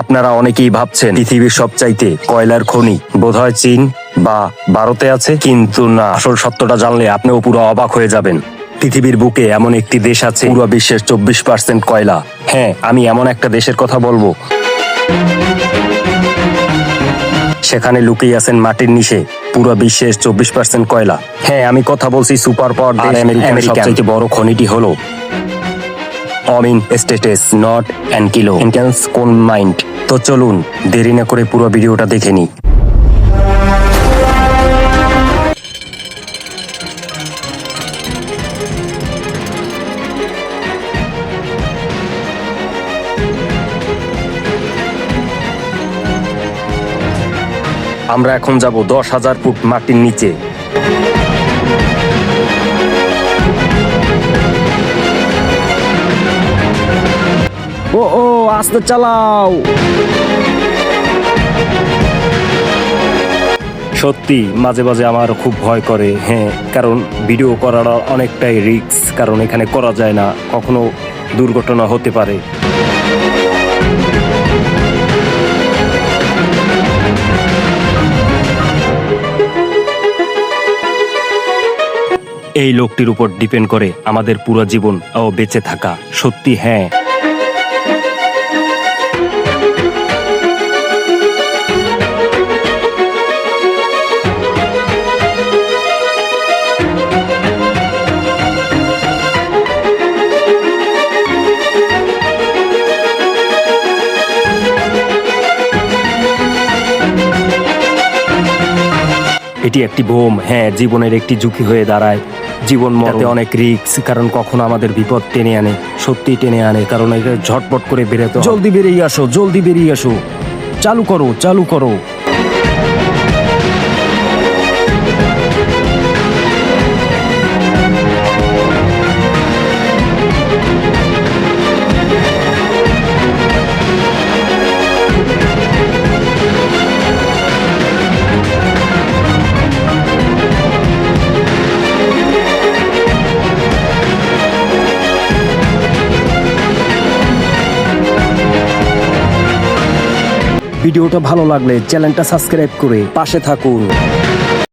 আপনারা অনেকেই ভাবছেন পৃথিবীর সবচাইতে কয়লার খনি বোধহয় চীন বা ভারতে আছে, কিন্তু না, আসল সত্যটা জানলে আপনিও পুরো অবাক হয়ে যাবেন। পৃথিবীর বুকে এমন একটি দেশ আছে পুরো বিশ্বের 24% কয়লা। হ্যাঁ, আমি এমন একটা দেশের কথা বলবো সেখানে লুকিয়ে আছেন মাটির নিচে পুরো বিশ্বের 24% কয়লা। হ্যাঁ, আমি কথা বলছি সুপার পাওয়ার দেশ আমেরিকার সবচেয়ে বড় খনিটি হলো অমিন স্টেটেস নট অ্যান্ড কিলো ইন্টেন্স কোন মাইন্ড। তো চলুন দেরি না করে পুরো ভিডিওটা দেখে নিই। আমরা এখন যাব 10,000 ফুট মাটির নিচে। ও ও আস্তে চালাও। সত্যি মাঝে মাঝে আমার খুব ভয় করে, হ্যাঁ, কারণ ভিডিও করাটা অনেকটাই রিস্ক, কারণ এখানে করা যায় না, কখনো দুর্ঘটনা হতে পারে। এই লোকটির উপর ডিপেন্ড করে আমাদের পুরো জীবন ও বেঁচে থাকা। সত্যি হ্যাঁ, এটি একটি বোম, হ্যাঁ, জীবনের একটি ঝুঁকি হয়ে দাঁড়ায়। জীবন মরতে অনেক রিস্ক, কারণ কখনো আমাদের বিপদ টেনে আনে, সত্যি টেনে আনে, কারণ এটা ঝটপট করে বেরোতে। জলদি বেরিয়ে আসো, জলদি বেরিয়ে আসো, চালু করো, চালু করো। ভিডিওটা ভালো লাগলে চ্যানেলটা সাবস্ক্রাইব করে পাশে থাকুন।